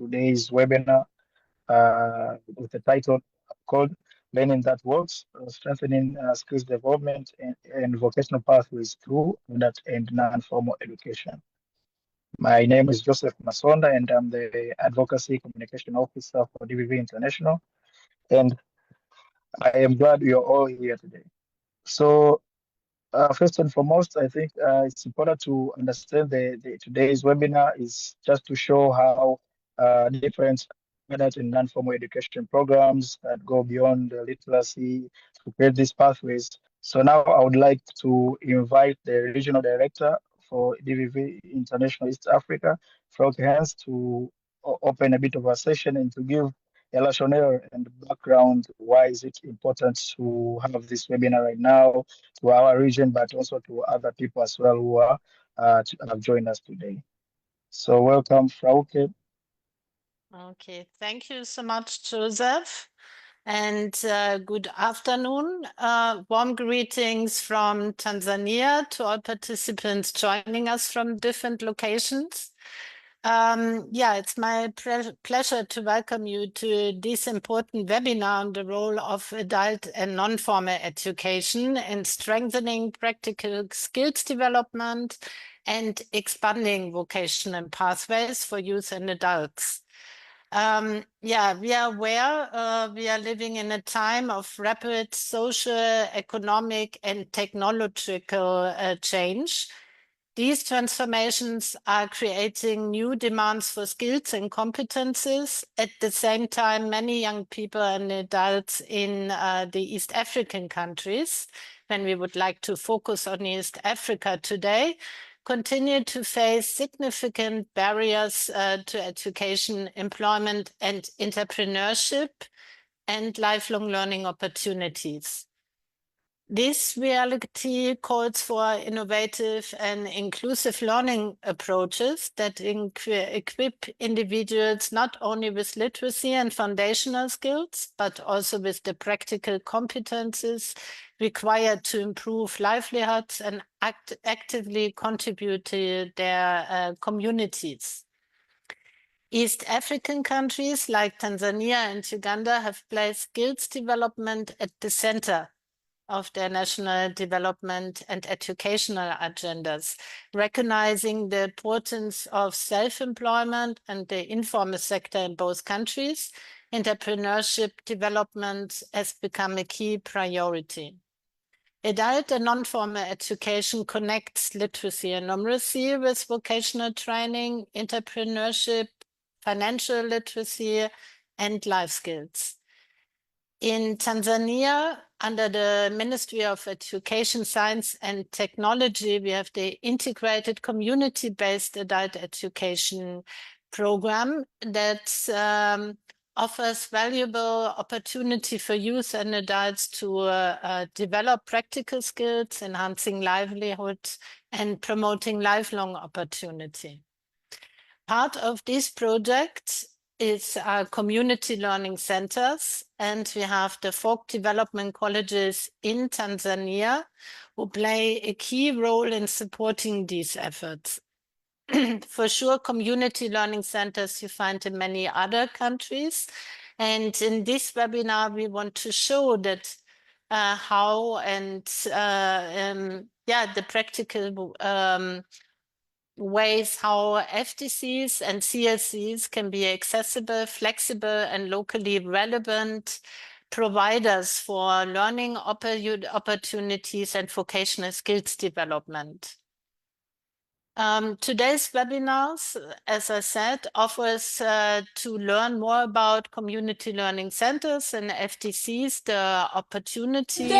today's webinar with the title called Learning That Works, Strengthening Skills Development and Vocational Pathways Through Adult and Non-Formal Education. My name is Joseph Masonda, and I'm the Advocacy Communication Officer for DVV International. And I am glad you're all here today. So first and foremost, I think it's important to understand today's webinar is just to show how different adult and non-formal education programs that go beyond the literacy to create these pathways. So now I would like to invite the regional director for DVV International East Africa, Frauke Hans, to open a bit of a session and to give a rationale and background. Why is it important to have this webinar right now to our region, but also to other people as well who are have joined us today. So welcome, Frauke. Okay, thank you so much, Joseph. And good afternoon. Warm greetings from Tanzania to all participants joining us from different locations. Yeah, it's my pleasure to welcome you to this important webinar on the role of adult and non-formal education in strengthening practical skills development and expanding vocational pathways for youth and adults. Yeah, we are aware we are living in a time of rapid social, economic, and technological change. These transformations are creating new demands for skills and competences. At the same time, many young people and adults in the East African countries, when we would like to focus on East Africa today, continue to face significant barriers to education, employment, and entrepreneurship, and lifelong learning opportunities. This reality calls for innovative and inclusive learning approaches that equip individuals not only with literacy and foundational skills, but also with the practical competences required to improve livelihoods and actively contribute to their communities. East African countries like Tanzania and Uganda have placed skills development at the center of their national development and educational agendas, recognizing the importance of self-employment and the informal sector in both countries. Entrepreneurship development has become a key priority. Adult and non-formal education connects literacy and numeracy with vocational training, entrepreneurship, financial literacy, and life skills. In Tanzania, under the Ministry of Education, Science and Technology, we have the integrated community-based adult education program that offers valuable opportunity for youth and adults to develop practical skills, enhancing livelihood and promoting lifelong opportunity. Part of this project is our community learning centers, and we have the folk development colleges in Tanzania who play a key role in supporting these efforts. For sure, community learning centers you find in many other countries. And in this webinar, we want to show that how and the practical ways how FDCs and CLCs can be accessible, flexible, and locally relevant providers for learning opportunities and vocational skills development. Today's webinars, as I said, offers to learn more about community learning centers and FDCs, the opportunities.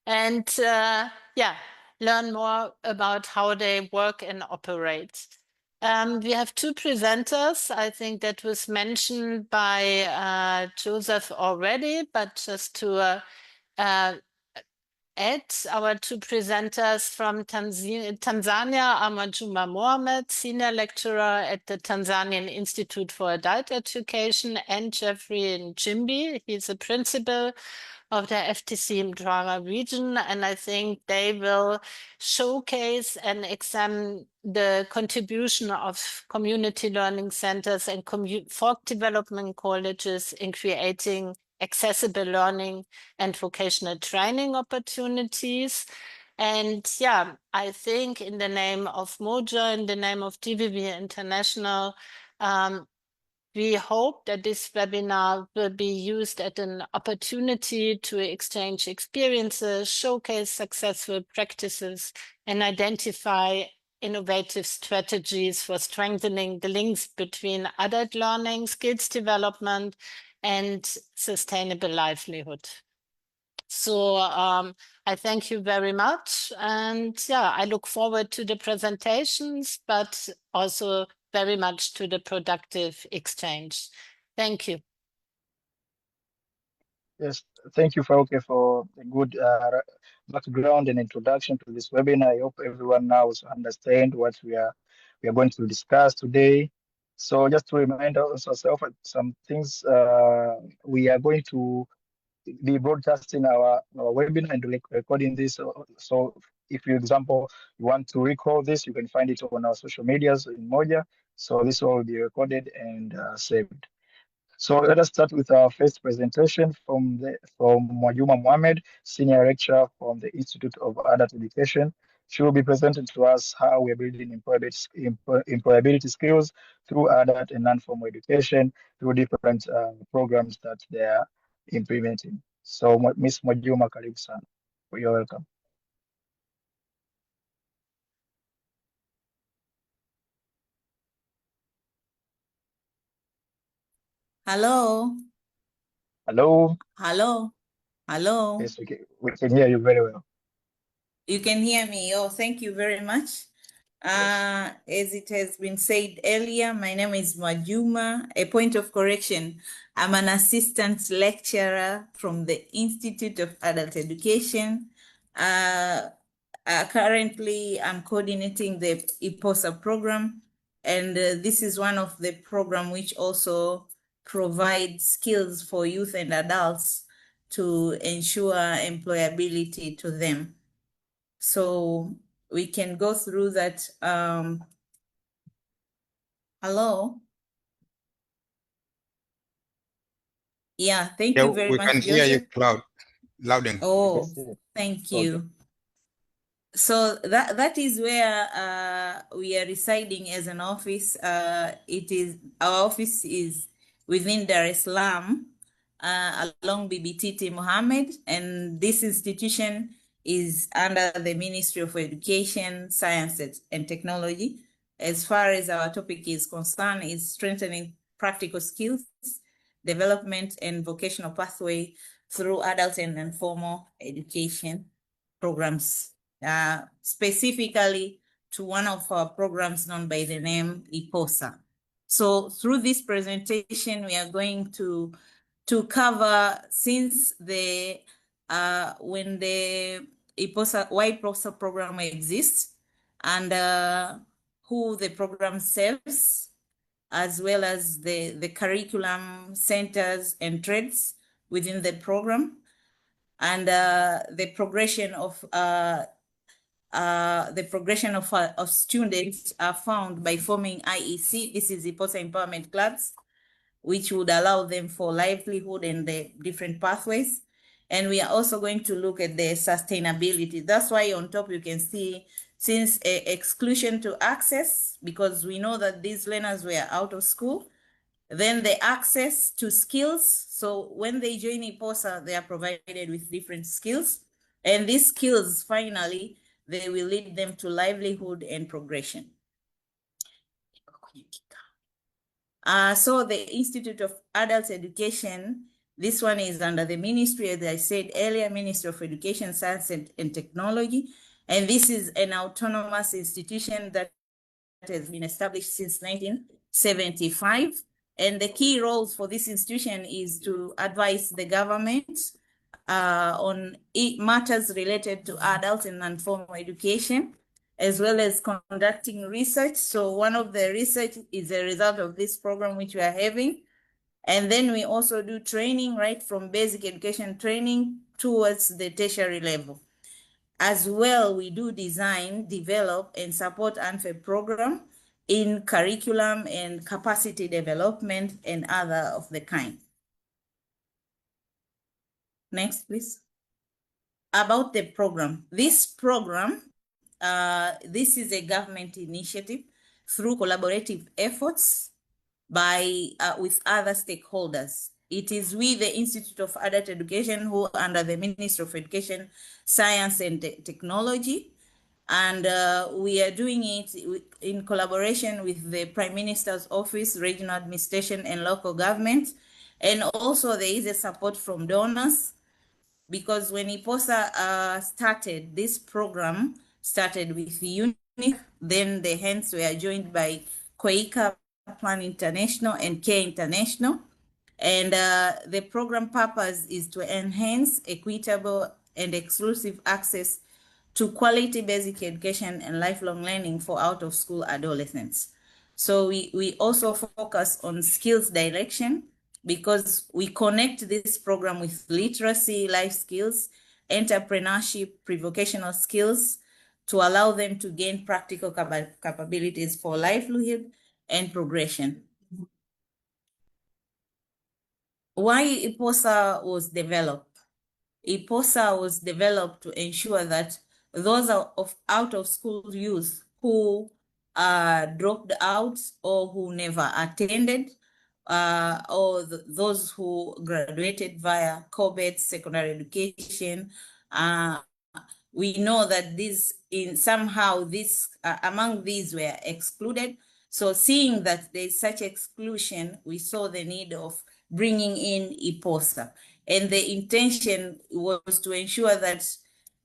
And learn more about how they work and operate. We have two presenters. I think that was mentioned by Joseph already, but just to add, our two presenters from Tanzania are Majuma Mohammed, Senior Lecturer at the Tanzanian Institute for Adult Education, and Jeffrey Njimbi. He's a Principal of the FTC Mtwara region, and I think they will showcase and examine the contribution of community learning centers and folk development colleges in creating accessible learning and vocational training opportunities. And yeah, I think in the name of Moja, in the name of GVV International, we hope that this webinar will be used as an opportunity to exchange experiences, showcase successful practices, and identify innovative strategies for strengthening the links between adult learning, skills development, and sustainable livelihood. So I thank you very much. And yeah, I look forward to the presentations, but also very much to the productive exchange. Thank you. Yes, thank you, Fauke, for a good background and introduction to this webinar. I hope everyone now understand what we are going to discuss today. So just to remind ourselves of some things, we are going to be broadcasting our webinar and recording this. So if you, example, you want to recall this, you can find it on our social medias in Moja. So this will be recorded and saved. So let us start with our first presentation from Mwajuma Mohammed, Senior Lecturer from the Institute of Adult Education. She will be presenting to us how we are building employability skills through adult and non-formal education through different programs that they are implementing. So Ms. Mwajuma, karibu sana. You're welcome. Hello. Hello. Hello. Hello. Yes, we can hear you very well. You can hear me. Oh, thank you very much. Yes. As it has been said earlier, my name is Mwajuma. A point of correction, I'm an assistant lecturer from the Institute of Adult Education. Currently, I'm coordinating the IPOSA program, and this is one of the program which also provides skills for youth and adults to ensure employability to them. So we can go through that. Hello. Yeah, thank you very much. We can hear you loud and clear. Oh, thank you. Okay. So that is where we are residing as an office. Our office is within Dar es Salaam, along Bibi Titi Mohammed, and this institution is under the Ministry of Education, Science and Technology. As far as our topic is concerned, is strengthening practical skills, development, and vocational pathway through adult and informal education programs, specifically to one of our programs known by the name IPOSA. So through this presentation, we are going to cover, since the when the IPOSA program exists, and who the program serves, as well as the curriculum, centers, and trades within the program, and the progression of students are found by forming IEC. This is the IPOSA Empowerment Clubs, which would allow them for livelihood and the different pathways. And we are also going to look at the sustainability. That's why on top you can see, since exclusion to access, because we know that these learners were out of school, then the access to skills. So when they join IPOSA, they are provided with different skills. And these skills, finally, they will lead them to livelihood and progression. So the Institute of Adult Education, this one is under the ministry, as I said earlier, Ministry of Education, Science and Technology. And this is an autonomous institution that has been established since 1975. And the key roles for this institution is to advise the government on matters related to adult and non-formal education, as well as conducting research. So one of the research is a result of this program which we are having. And then we also do training right from basic education training towards the tertiary level. As well, we do design, develop, and support unfair program in curriculum and capacity development and other of the kind. Next, please. About the program. This program, this is a government initiative through collaborative efforts by with other stakeholders. It is with the Institute of Adult Education, who under the Ministry of Education, Science and Technology. And we are doing it in collaboration with the Prime Minister's Office, Regional Administration and Local Government. And also there is a support from donors, because when IPOSA started, this program started with UNIC, then the hands were joined by Quaker, Plan International, and Care International. And the program purpose is to enhance equitable and exclusive access to quality basic education and lifelong learning for out-of-school adolescents. So we also focus on skills direction, because we connect this program with literacy, life skills, entrepreneurship, pre-vocational skills to allow them to gain practical capabilities for livelihood and progression. Why IPOSA was developed? IPOSA was developed to ensure that those out of school youth who dropped out or who never attended, or those who graduated via COBET, secondary education, we know that among these were excluded. So seeing that there's such exclusion, we saw the need of bringing in IPOSA. And the intention was to ensure that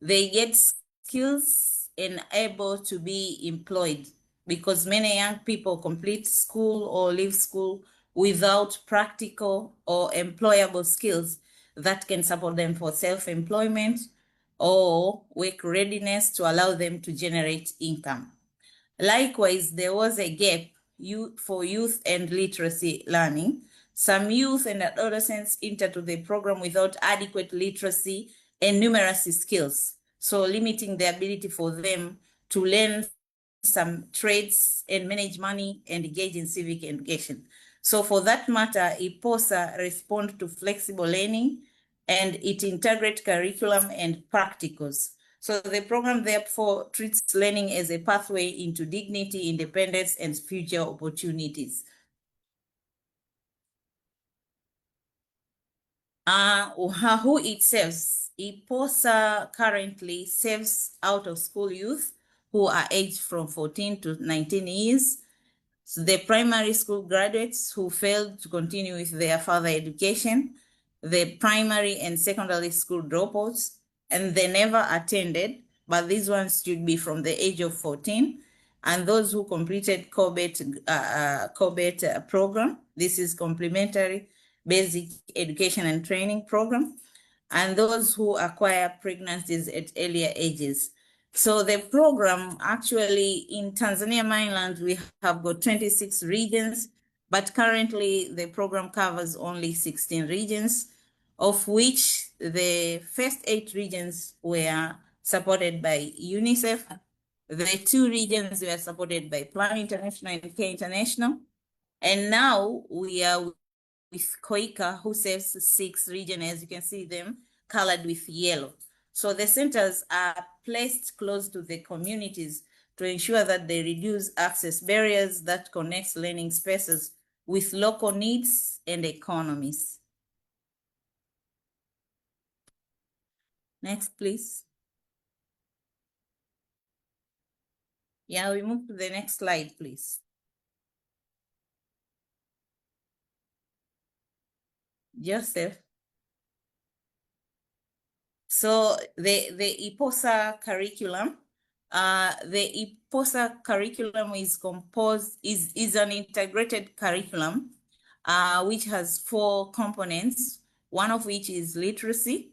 they get skills and able to be employed, because many young people complete school or leave school without practical or employable skills that can support them for self-employment or work readiness to allow them to generate income. Likewise, there was a gap for youth and literacy learning. Some youth and adolescents enter to the program without adequate literacy and numeracy skills, so limiting the ability for them to learn some trades and manage money and engage in civic education. So for that matter, IPOSA responds to flexible learning, and it integrates curriculum and practicals. So the program therefore treats learning as a pathway into dignity, independence, and future opportunities. Who it serves? IPOSA currently serves out-of-school youth who are aged from 14 to 19 years. So the primary school graduates who failed to continue with their further education, the primary and secondary school dropouts, and they never attended, but these ones should be from the age of 14, and those who completed COBET program. This is complementary basic education and training program, and those who acquire pregnancies at earlier ages. So the program actually in Tanzania mainland, we have got 26 regions, but currently the program covers only 16 regions, of which the first 8 regions were supported by UNICEF. The 2 regions were supported by Plan International and Care International. And now we are with COICA, who serves 6 regions, as you can see them colored with yellow. So the centers are placed close to the communities to ensure that they reduce access barriers that connects learning spaces with local needs and economies. Next, please. Yeah, we move to the next slide, please. Joseph. So the IPOSA curriculum, is an integrated curriculum, which has 4 components, one of which is literacy.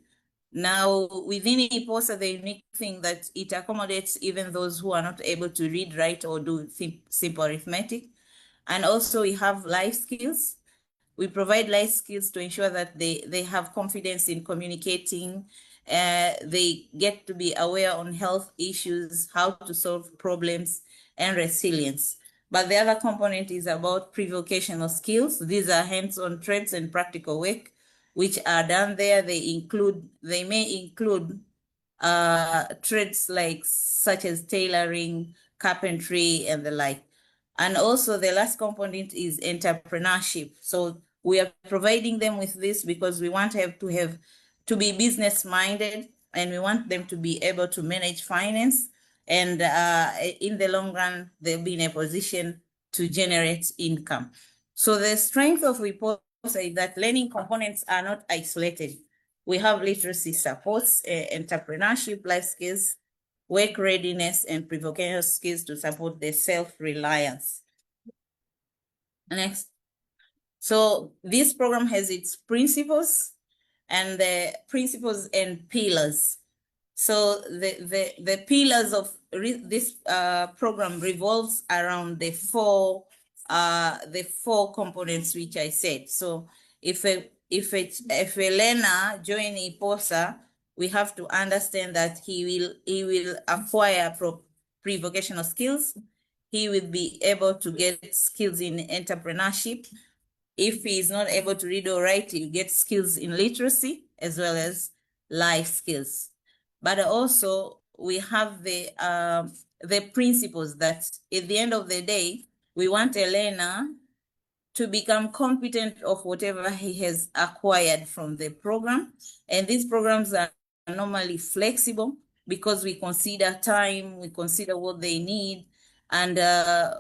Now, within IPOSA, the unique thing that it accommodates even those who are not able to read, write, or do simple arithmetic. And also we have life skills. We provide life skills to ensure that they have confidence in communicating. They get to be aware on health issues, how to solve problems, and resilience. But the other component is about pre-vocational skills. These are hands-on trades and practical work, which are done there. They may include trades such as tailoring, carpentry, and the like. And also the last component is entrepreneurship. So we are providing them with this because we want to be business minded, and we want them to be able to manage finance. And in the long run, they'll be in a position to generate income. So the strength of IPOSA is that learning components are not isolated. We have literacy supports, entrepreneurship, life skills, work readiness, and pre-vocational skills to support the self-reliance. Next. So this program has its principles and the principles and pillars. So the pillars of this program revolves around the four components which I said. So if a learner join IPOSA, we have to understand that he will acquire pre-vocational skills. He will be able to get skills in entrepreneurship. If he is not able to read or write, he gets skills in literacy as well as life skills. But also we have the principles that at the end of the day, we want a learner to become competent of whatever he has acquired from the program. And these programs are normally flexible because we consider time, we consider what they need, and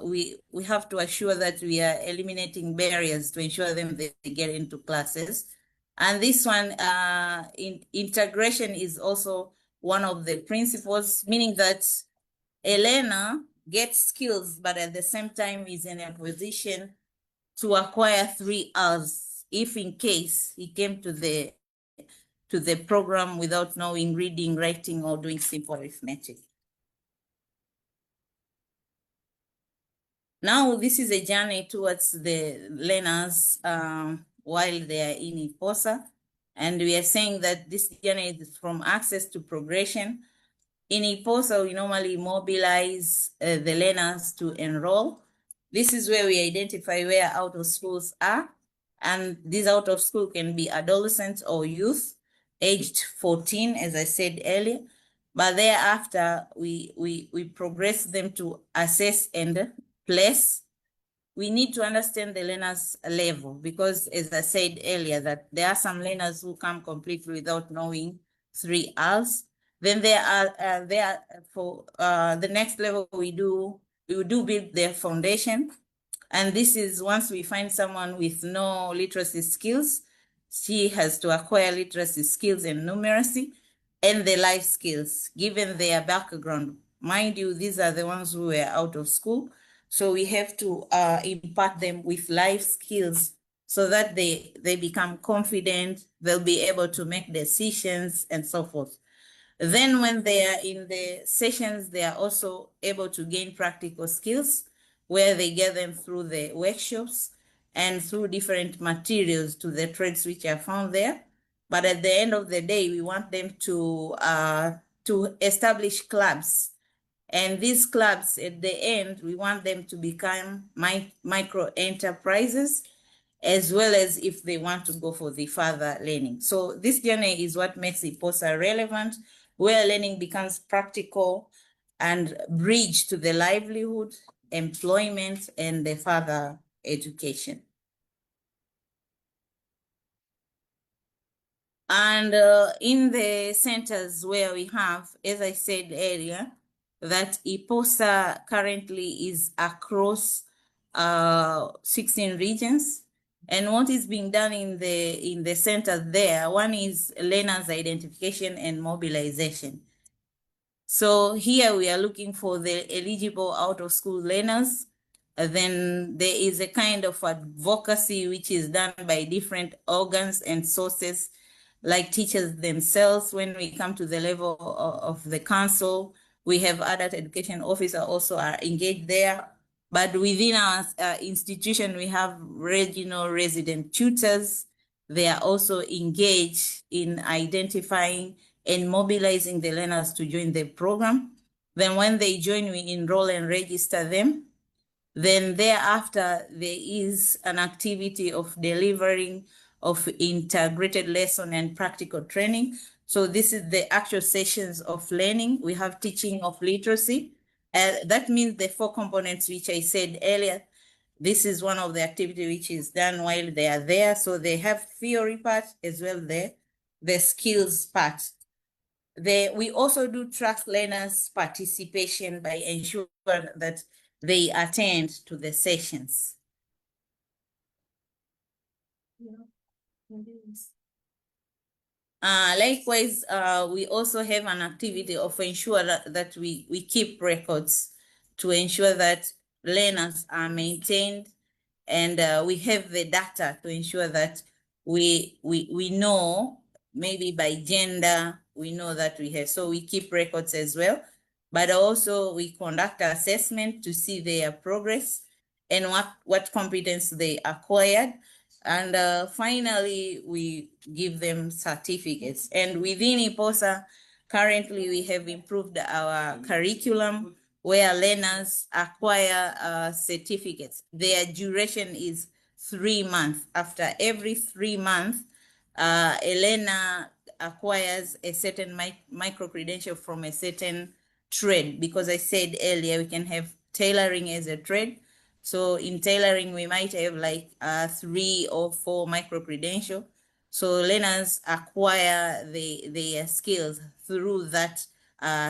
we have to assure that we are eliminating barriers to ensure them they get into classes. And this one, integration is also one of the principles, meaning that a learner gets skills, but at the same time is in a position to acquire 3 R's if in case he came to the program without knowing reading, writing, or doing simple arithmetic. Now, this is a journey towards the learners while they are in IPOSA. And we are saying that this journey is from access to progression. In IPOSA, we normally mobilize the learners to enroll. This is where we identify where out of schools are. And these out of school can be adolescents or youth aged 14, as I said earlier. But thereafter, we progress them to assess and place. We need to understand the learner's level because, as I said earlier, that there are some learners who come completely without knowing 3 R's. Then there are for the next level we do build their foundation. And this is once we find someone with no literacy skills, she has to acquire literacy skills and numeracy and the life skills, given their background. Mind you, these are the ones who were out of school. So we have to impart them with life skills so that they become confident, they'll be able to make decisions and so forth. Then when they are in the sessions, they are also able to gain practical skills where they get them through the workshops and through different materials to the trades which are found there. But at the end of the day, we want them to establish clubs. And these clubs, at the end, we want them to become micro enterprises, as well as if they want to go for the further learning. So this journey is what makes IPOSA relevant, where learning becomes practical and bridge to the livelihood, employment, and the further education. And in the centers where we have, as I said earlier, that IPOSA currently is across 16 regions. And what is being done in the center there, one is learners identification and mobilization. So here we are looking for the eligible out of school learners. Then there is a kind of advocacy which is done by different organs and sources, like teachers themselves. When we come to the level of the council, we have adult education officer also are engaged there. But within our institution, we have regional resident tutors. They are also engaged in identifying and mobilizing the learners to join the program. Then when they join, we enroll and register them. Then thereafter, there is an activity of delivering of integrated lesson and practical training. So this is the actual sessions of learning. We have teaching of literacy. That means the 4 components which I said earlier. This is one of the activity which is done while they are there. So they have theory part as well there, the skills part. We also do track learners' participation by ensuring that they attend to the sessions. Likewise, we also have an activity of ensure that we keep records to ensure that learners are maintained, and we have the data to ensure that we know, maybe by gender, we know that we have, so we keep records as well. But also we conduct assessment to see their progress and what competence they acquired. And finally, we give them certificates. And within IPOSA, currently we have improved our curriculum where learners acquire certificates. Their duration is 3 months. After every 3 months, a learner acquires a certain micro-credential from a certain trade. Because I said earlier, we can have tailoring as a trade. So in tailoring, we might have like 3 or 4 micro-credential. So learners acquire their skills through that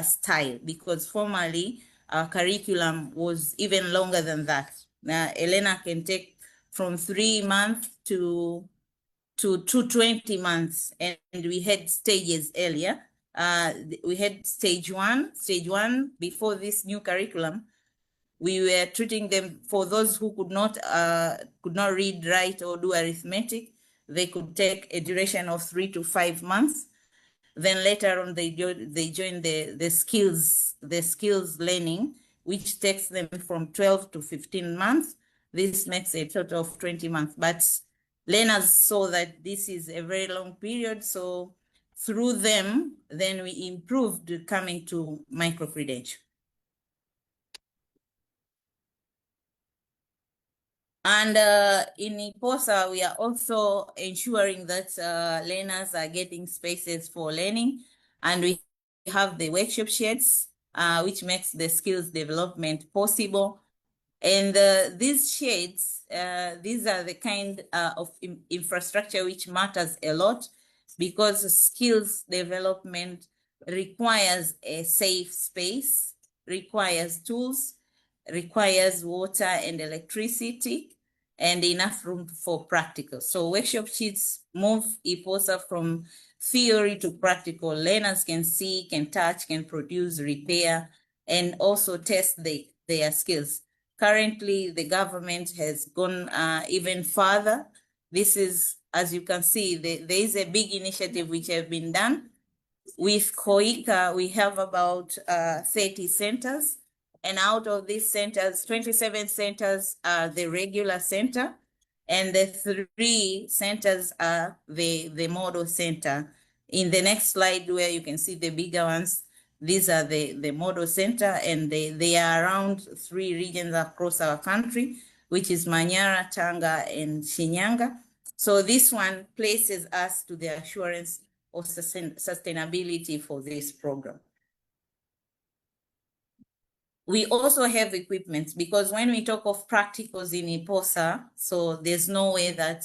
style, because formerly our curriculum was even longer than that. Now, a learner can take from 3 months to 20 months, and we had stages earlier. We had stage one. Stage one, before this new curriculum, we were treating them, for those who could not read, write, or do arithmetic, they could take a duration of 3 to 5 months. Then later on, they join the skills learning, which takes them from 12 to 15 months. This makes a total of 20 months. But learners saw that this is a very long period, so through them, then we improved coming to micro-credential. And in IPOSA, we are also ensuring that learners are getting spaces for learning. And we have the workshop sheds, which makes the skills development possible. And these sheds, these are the kind of infrastructure which matters a lot, because skills development requires a safe space, requires tools, requires water and electricity, and enough room for practical. So workshop sheets move IPOSA from theory to practical. Learners can see, can touch, can produce, repair, and also test their skills. Currently, the government has gone even further. This is, as you can see, there is a big initiative which have been done. With COICA, we have about 30 centers. And out of these centers, 27 centers are the regular center, and the 3 centers are the model center. In the next slide, where you can see the bigger ones, these are the model center, and they are around 3 regions across our country, which is Manyara, Tanga, and Shinyanga. So this one places us to the assurance of sustainability for this program. We also have equipment, because when we talk of practicals in IPOSA, so there's no way that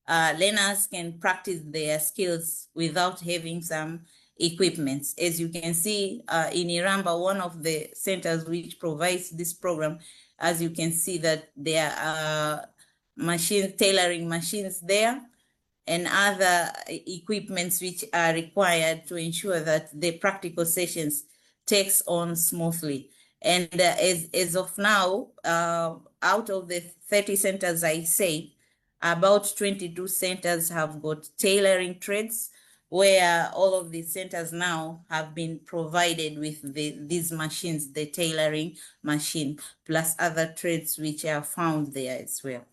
learners can practice their skills without having some equipment. As you can see in Iramba, one of the centers which provides this program, as you can see that there are tailoring machines there, and other equipments which are required to ensure that the practical sessions takes on smoothly. And as of now, out of the 30 centers I say, about 22 centers have got tailoring trades. where all of these centers now have been provided with these machines, the tailoring machine, plus other trades which are found there as well.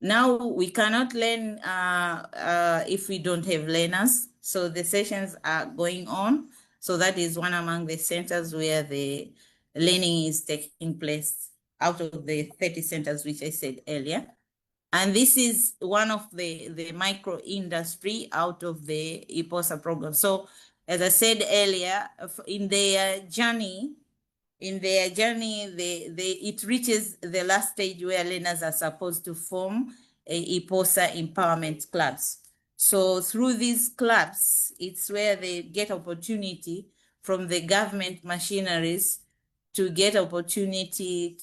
Now we cannot learn if we don't have learners. So the sessions are going on. So that is one among the centers where the learning is taking place out of the 30 centers, which I said earlier. And this is one of the micro industry out of the IPOSA program. So as I said earlier, in their journey, it reaches the last stage where learners are supposed to form a IPOSA empowerment clubs. So through these clubs, it's where they get opportunity from the government machineries to get opportunity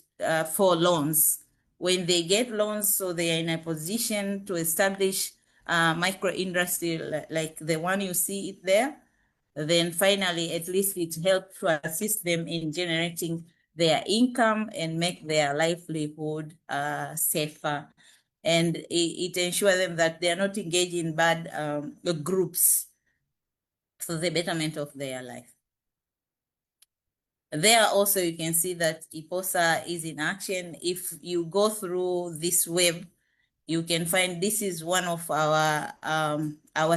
for loans. When they get loans, so they are in a position to establish micro industry like the one you see it there. Then finally, at least it helps to assist them in generating their income and make their livelihood safer. And it ensures them that they are not engaged in bad groups for the betterment of their life. There also you can see that IPOSA is in action. If you go through this web, you can find this is one of our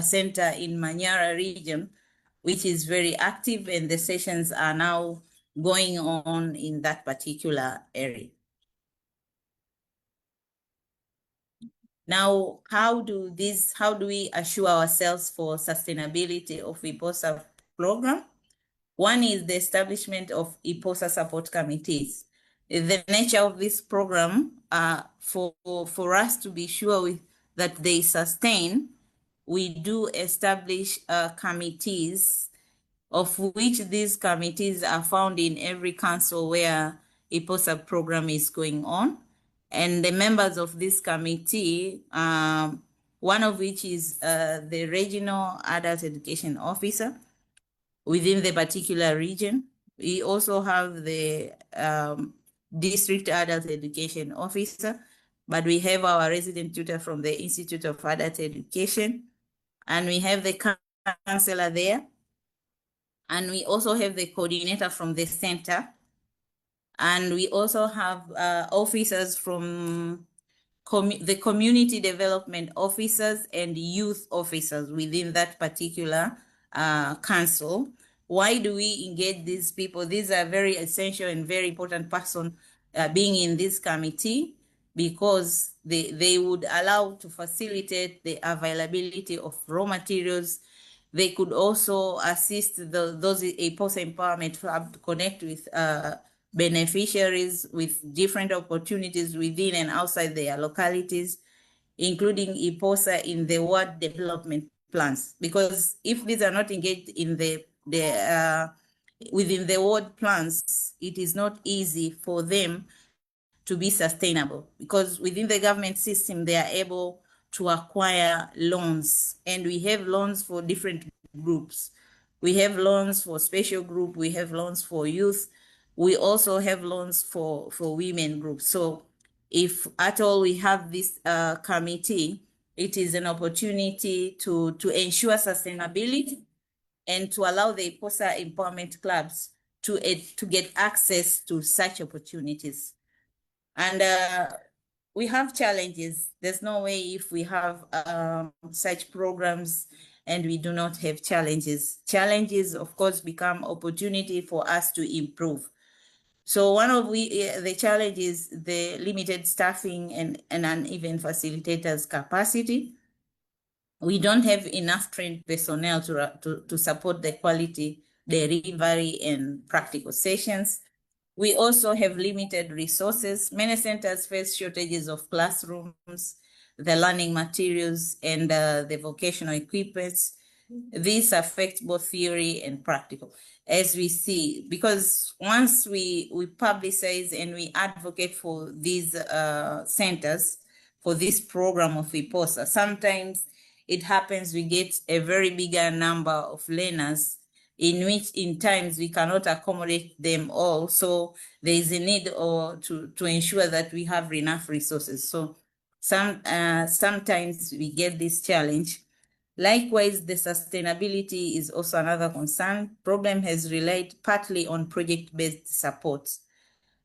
center in Manyara region, which is very active, and the sessions are now going on in that particular area. Now, how do we assure ourselves for sustainability of IPOSA program? One is the establishment of IPOSA support committees. The nature of this program, for us to be sure that they sustain, we do establish committees, of which these committees are found in every council where IPOSA program is going on. And the members of this committee, one of which is the regional adult education officer within the particular region. We also have the district adult education officer, but we have our resident tutor from the Institute of Adult Education, and we have the counselor there, and we also have the coordinator from the center, and we also have officers from the community development officers and youth officers within that particular council. Why do we engage these people? These are very essential and very important person being in this committee, because they would allow to facilitate the availability of raw materials. They could also assist those IPOSA Empowerment Club to connect with beneficiaries with different opportunities within and outside their localities, including IPOSA in the ward development plans. Because if these are not engaged in within the ward plans, it is not easy for them to be sustainable, because within the government system, they are able to acquire loans, and we have loans for different groups. We have loans for special group, we have loans for youth, we also have loans for women groups. So if at all we have this committee, it is an opportunity to ensure sustainability and to allow the IPOSA empowerment clubs to get access to such opportunities. And we have challenges. There's no way if we have such programs and we do not have challenges. Challenges, of course, become opportunity for us to improve. So one of the challenges, the limited staffing and uneven facilitators capacity. We don't have enough trained personnel to support the quality delivery and practical sessions. We also have limited resources. Many centers face shortages of classrooms, the learning materials, and the vocational equipment. These affect both theory and practical, as we see, because once we publicize and we advocate for these centers, for this program of IPOSA, sometimes it happens we get a very bigger number of learners, in which in times we cannot accommodate them all. So there is a need to ensure that we have enough resources. So Sometimes we get this challenge. Likewise, the sustainability is also another concern. Problem has relied partly on project-based support.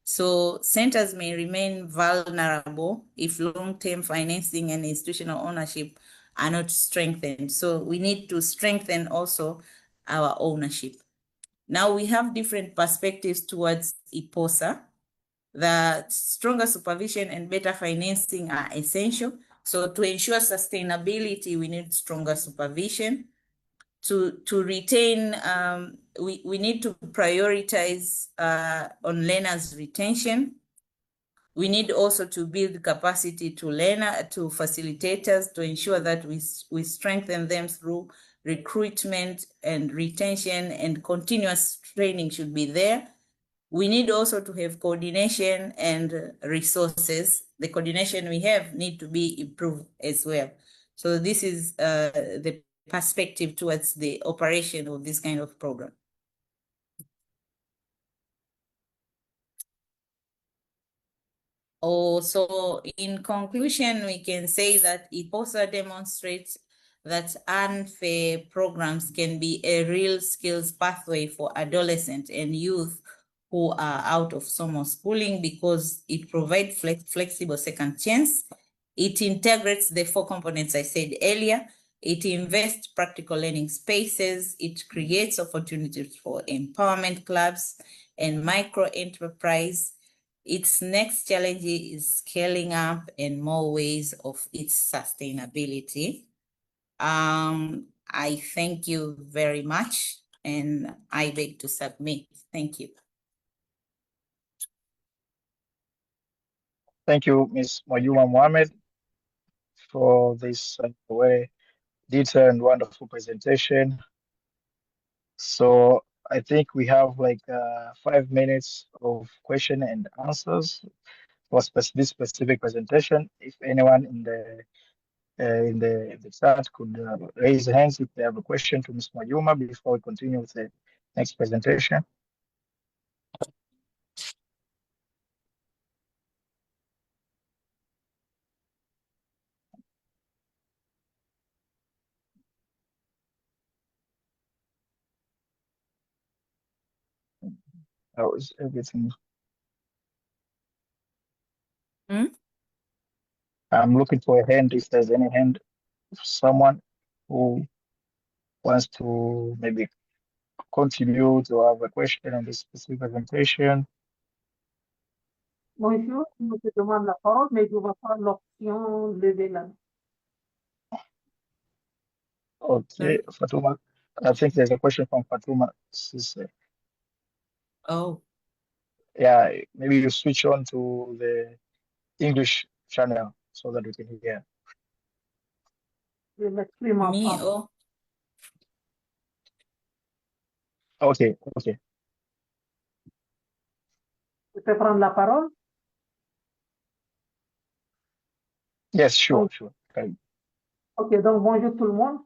So centers may remain vulnerable if long-term financing and institutional ownership are not strengthened. So we need to strengthen also our ownership. Now we have different perspectives towards IPOSA. That stronger supervision and better financing are essential. So to ensure sustainability, we need stronger supervision. To retain, we need to prioritize on learners' retention. We need also to build capacity to facilitators to ensure that we strengthen them through recruitment and retention, and continuous training should be there. We need also to have coordination and resources. The coordination we have need to be improved as well. So this is the perspective towards the operation of this kind of program. So in conclusion, we can say that IPOSA demonstrates that unfair programs can be a real skills pathway for adolescents and youth who are out of summer schooling, because it provides flexible second chance. It integrates the 4 components I said earlier. It invests practical learning spaces. It creates opportunities for empowerment clubs and micro enterprise. Its next challenge is scaling up and more ways of its sustainability. I thank you very much, and I beg to submit. Thank you. Thank you, Ms. Moyuma Mohammed, for this very detailed and wonderful presentation. So I think we have like 5 minutes of question and answers for this specific presentation. If anyone in the chat could raise hands if they have a question to Ms. Moyuma before we continue with the next presentation. How is everything? I'm looking for a hand, if there's any hand of someone who wants to maybe contribute or have a question on this specific presentation. Bonjour, je te demande la parole, mais je vais faire l'option lever la main. Okay, Fatuma, I think there's a question from Fatuma. Oh. Yeah, maybe you switch on to the English channel so that we can hear. Je m'exprime en Me, français. oh. Okay. Je peux prendre la parole? Yes, sure. Okay. Ok, donc bonjour tout le monde.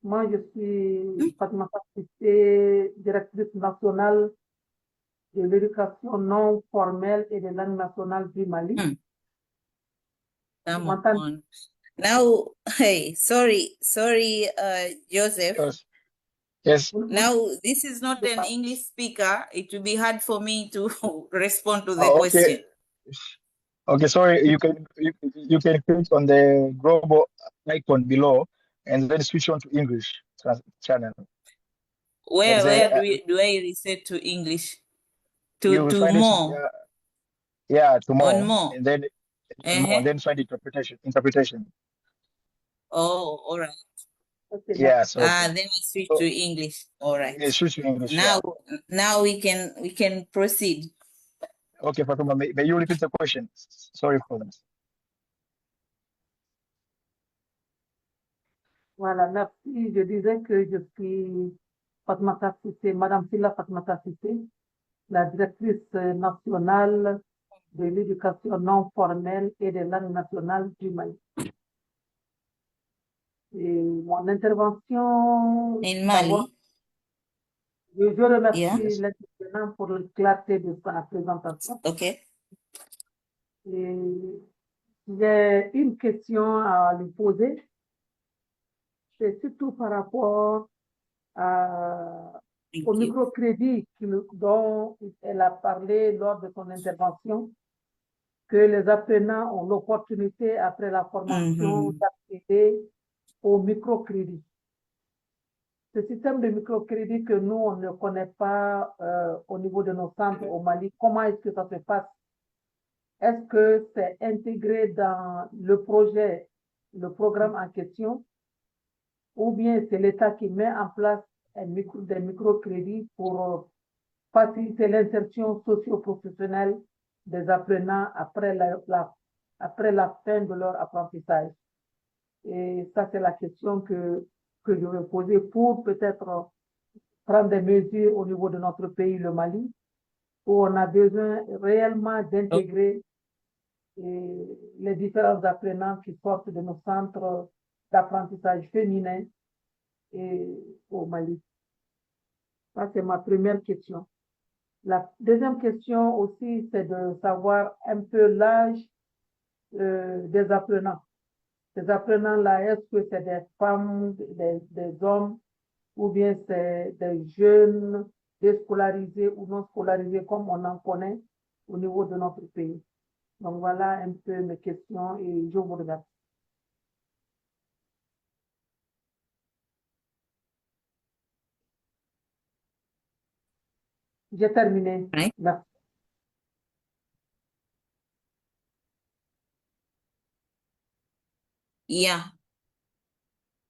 Moi, je suis Fatima Cissé, directrice nationale de l'éducation non formelle et de langue nationale du Mali. Come on. Now, hey, sorry, Joseph. Yes. Now, this is not an English speaker. It will be hard for me to respond to the Okay. question. Okay, sorry. You can click on the global icon below and then switch on to English channel. Where do I reset to English? To more. To more. On more. And then and then find interpretation. Oh, all right. Okay, yeah. So then we switch to English. All right. Yeah, switch to English. Now we can proceed. Okay, Fatuma, may you repeat the question? Sorry for that. Voilà, merci. Je disais que je suis Fatmata Cissé, Madame Silla Fatmata Cissé, la directrice nationale de l'éducation non formelle et des langues nationales du Mali. Et mon intervention... In Mali? Je remercie l'intervenant pour la clarté de sa présentation. Okay. Et J'ai une question à lui poser. C'est surtout par rapport au microcrédit dont elle a parlé lors de son intervention, que les apprenants ont l'opportunité, après la formation, d'accéder au microcrédit. Ce système de microcrédit que nous, on ne connaît pas au niveau de nos centres au Mali, comment est-ce que ça se passe? Est-ce que c'est intégré dans le projet, le programme en question, ou bien c'est l'État qui met en place des microcrédits pour faciliter l'insertion socio-professionnelle des apprenants après la fin de leur apprentissage? Et ça, c'est la question que je vais poser pour peut-être prendre des mesures au niveau de notre pays, le Mali, où on a besoin réellement d'intégrer les différents apprenants qui sortent de nos centres d'apprentissage féminin et au Mali. Ça, c'est ma première question. La deuxième question aussi, c'est de savoir un peu l'âge des apprenants. Ces apprenants-là, est-ce que c'est des femmes, des hommes, ou bien c'est des jeunes déscolarisés ou non scolarisés comme on en connaît au niveau de notre pays? Donc voilà un peu mes questions et je vous remercie. J'ai terminé. Right. Merci. Yeah.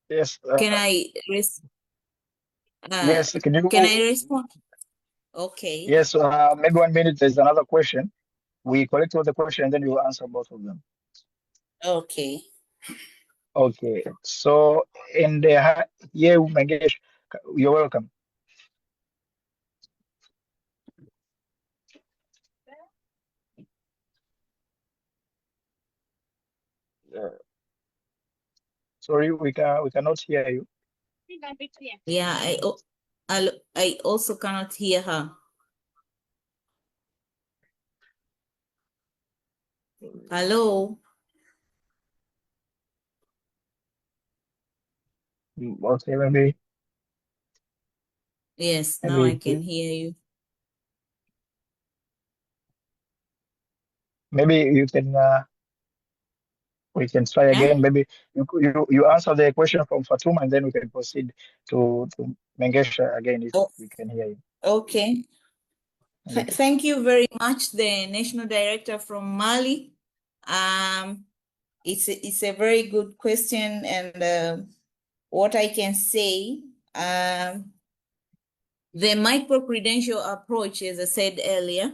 Yes. Can I Yes. Can you? can I respond? Okay. Yes. Maybe 1 minute. There's another question. We collect all the questions and then you answer both of them. Okay. Okay. So in the yeah, Mangesh, you're welcome. Sorry, we cannot hear you. Yeah, I also cannot hear her. Hello. Okay, maybe Yes, now I can hear you. maybe you can we can try again. Maybe you answer the question from Fatuma and then we can proceed to Mangesh again if we can hear you. Okay. Thank you very much, the National Director from Mali. It's a very good question, and what I can say, the micro-credential approach, as I said earlier,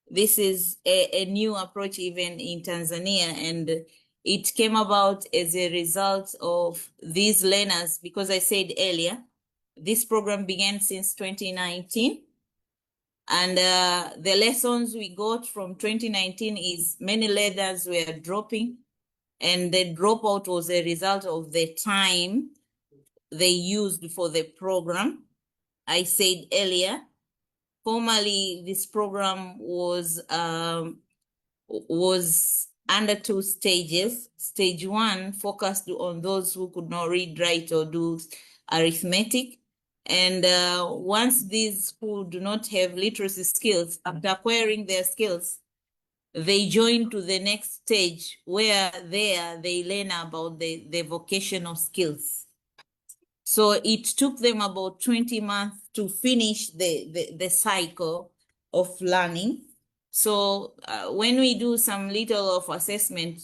this is a new approach even in Tanzania, and it came about as a result of these learners, because I said earlier, this program began since 2019. And the lessons we got from 2019 is many learners were dropping, and the dropout was a result of the time they used for the program. I said earlier, formerly this program was under 2 stages. Stage 1 focused on those who could not read, write, or do arithmetic. And once these who do not have literacy skills, after acquiring their skills, they join to the next stage where there they learn about the vocational skills. So it took them about 20 months to finish the cycle of learning. So when we do some little of assessment,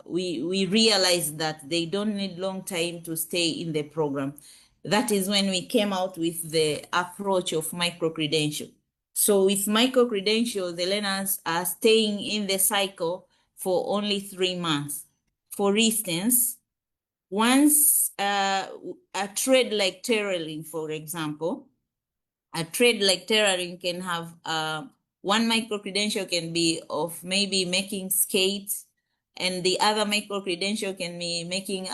we realize that they don't need long time to stay in the program. That is when we came out with the approach of micro-credential. So with micro-credential, the learners are staying in the cycle for only 3 months. For instance, once a trade like tailoring, for example, a trade like tailoring can have one micro-credential can be of maybe making skates, and the other micro-credential can be making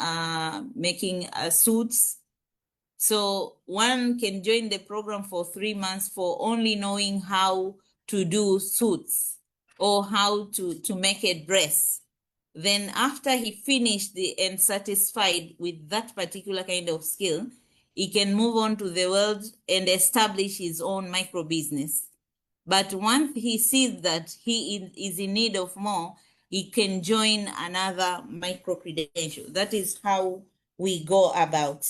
suits. So one can join the program for 3 months for only knowing how to do suits or how to make a dress. Then after he finished and satisfied with that particular kind of skill, he can move on to the world and establish his own micro business. But once he sees that he is in need of more, he can join another micro credential. That is how we go about.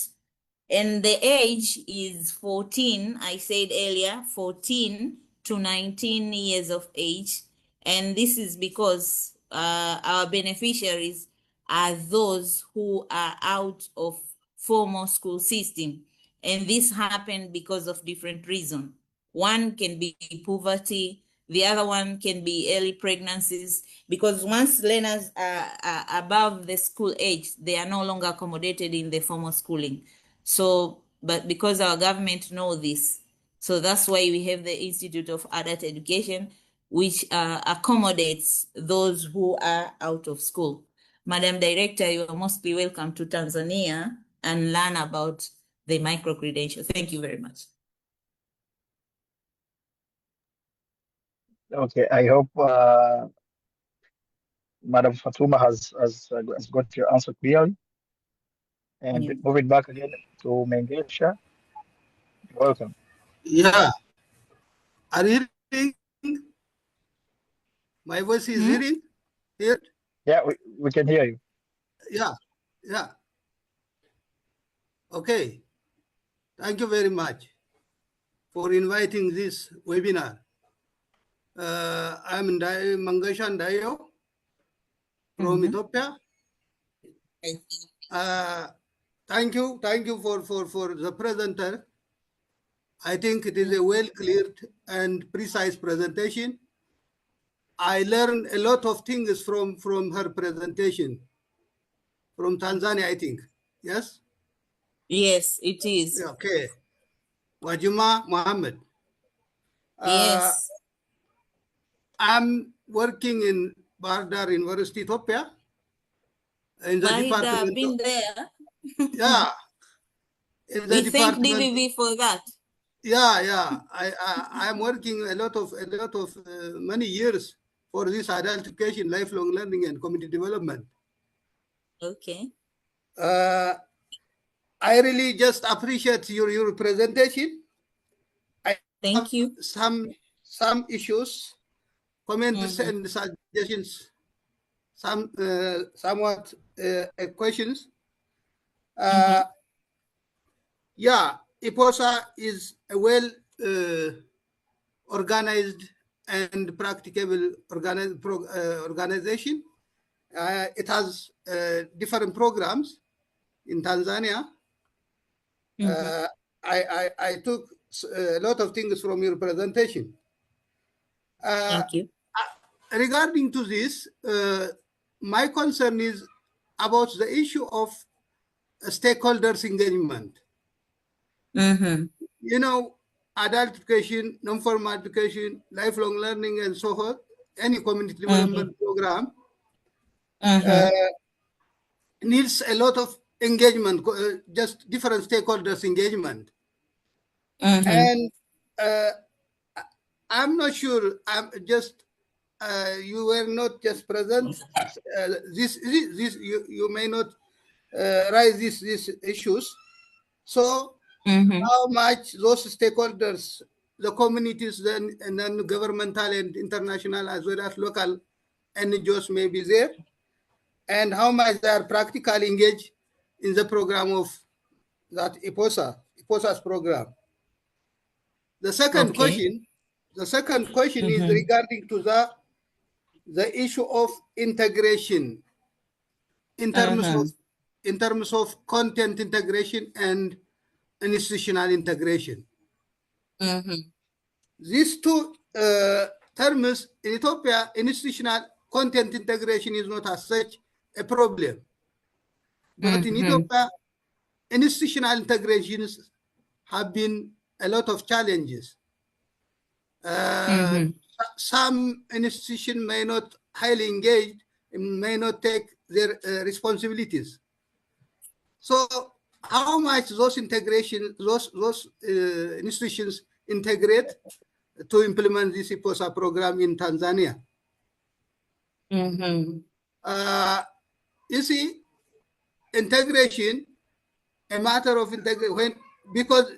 And the age is 14, I said earlier, 14 to 19 years of age. And this is because our beneficiaries are those who are out of formal school system. And this happened because of different reasons. One can be poverty, the other one can be early pregnancies, because once learners are above the school age, they are no longer accommodated in the formal schooling. So, but because our government know this, so that's why we have the Institute of Adult Education, which accommodates those who are out of school. Madam Director, you are mostly welcome to Tanzania and learn about the micro-credential. Thank you very much. Okay, I hope Madam Fatuma has got your answer clearly. And Yeah. moving back again to Mengesha, welcome. Yeah. Are you hearing? My voice is hearing here? Yeah, we can hear you. Yeah. Yeah. Okay. Thank you very much for inviting this webinar. I'm Mangasha Ndayo from Ethiopia. Thank you for the presenter. I think it is a well-cleared and precise presentation. I learned a lot of things from her presentation, from Tanzania, I think. Yes? Yes, it is. Okay. Wajuma Mohammed. Yes. I'm working in Bardar University, Ethiopia. In the department. Been there. Yeah. In the We thank department. DVV for that. Yeah. I'm working a lot of many years for this adult education, lifelong learning, and community development. Okay. I really just appreciate your presentation. Thank you. Some issues, comments, and suggestions. Somewhat questions. Yeah, IPOSA is a well organized and practicable organization. It has different programs in Tanzania. I took a lot of things from your presentation. Thank you. Regarding to this, my concern is about the issue of stakeholders engagement. You know, adult education, non-formal education, lifelong learning, and so forth, any community development program needs a lot of engagement, just different stakeholders engagement. And I'm not sure, I'm just, you were not just present. You may not raise these issues. So how much those stakeholders, the communities, and then governmental and international as well as local NGOs may be there, and how much they are practically engaged in the program of that IPOSA's program. The second question is regarding to the issue of integration in terms of content integration and institutional integration. These two terms in Ethiopia, institutional content integration is not as such a problem. But in Ethiopia, institutional integrations have been a lot of challenges. Some institutions may not highly engage, may not take their responsibilities. So how much those integration, those institutions integrate to implement this IPOSA program in Tanzania? You see, integration, a matter of integration, because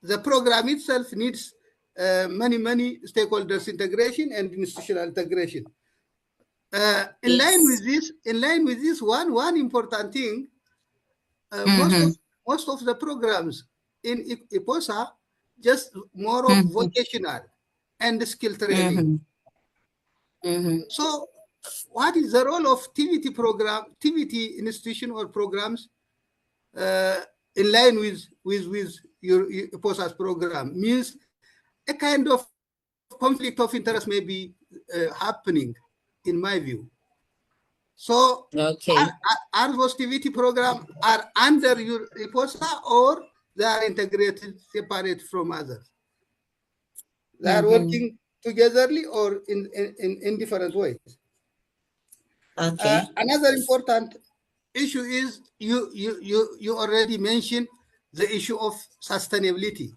the program itself needs many stakeholders integration and institutional integration. In line with this, one important thing, most of the programs in IPOSA just more of vocational and skill training. So what is the role of TVT institution or programs in line with your IPOSA's program? Means a kind of conflict of interest may be happening, in my view. So are those TVT programs are under your IPOSA or they are integrated separate from others? They are working togetherly or in different ways. Another important issue is you already mentioned the issue of sustainability.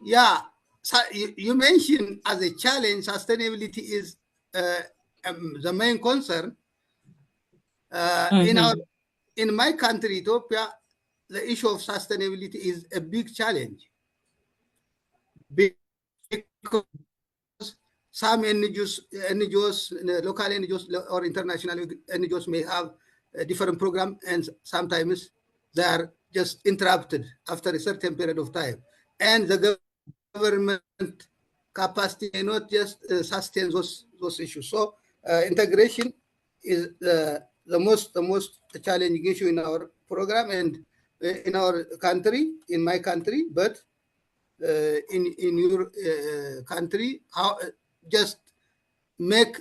Yeah, so you mentioned as a challenge, sustainability is the main concern. In my country, Ethiopia, the issue of sustainability is a big challenge because some NGOs, local NGOs or international NGOs may have a different program, and sometimes they are just interrupted after a certain period of time, and the government capacity may not just sustain those issues. So integration is the most challenging issue in our program and in our country, in my country, but in your country, how just make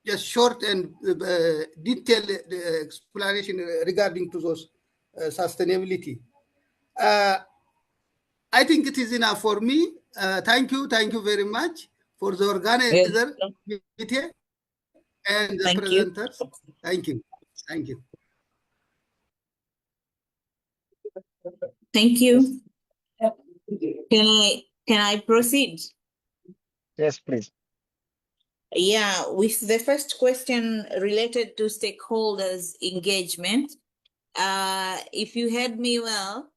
just short and detailed explanation regarding to those sustainability. I think it is enough for me. Thank you very much for the organizer and the presenters. Thank you. Thank you. Can I proceed? Yes, please. Yeah, with the first question related to stakeholders engagement, if you heard me well,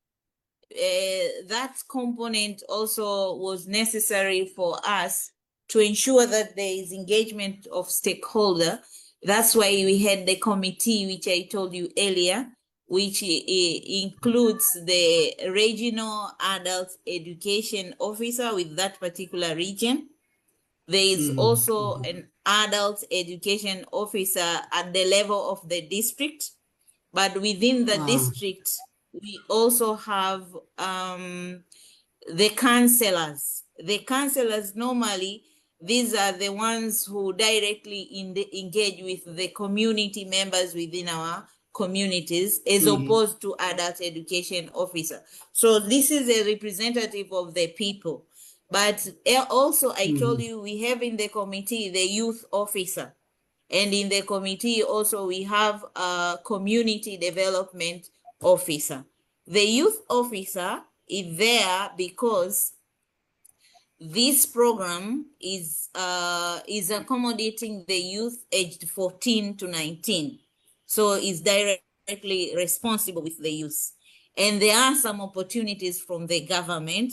that component also was necessary for us to ensure that there is engagement of stakeholder. That's why we had the committee, which I told you earlier, which includes the regional adult education officer with that particular region. There is also an adult education officer at the level of the district, but within the district, we also have the counselors. The counselors, normally, these are the ones who directly engage with the community members within our communities, as opposed to adult education officer. So this is a representative of the people. But also, I told you, we have in the committee the youth officer. And in the committee also, we have a community development officer. The youth officer is there because this program is accommodating the youth aged 14 to 19. So it's directly responsible with the youth. And there are some opportunities from the government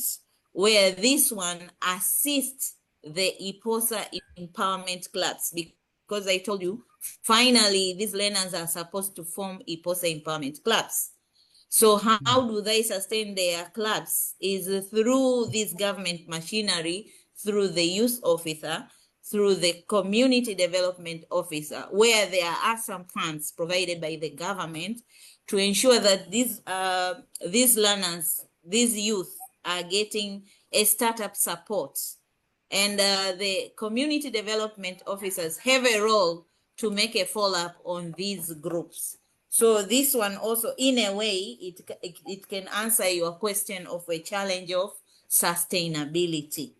where this one assists the IPOSA empowerment clubs, because I told you, finally, these learners are supposed to form IPOSA empowerment clubs. So how do they sustain their clubs? Is through this government machinery, through the youth officer, through the community development officer, where there are some funds provided by the government to ensure that these learners, these youth, are getting a startup support. And the community development officers have a role to make a follow-up on these groups. So this one also, in a way, it can answer your question of a challenge of sustainability.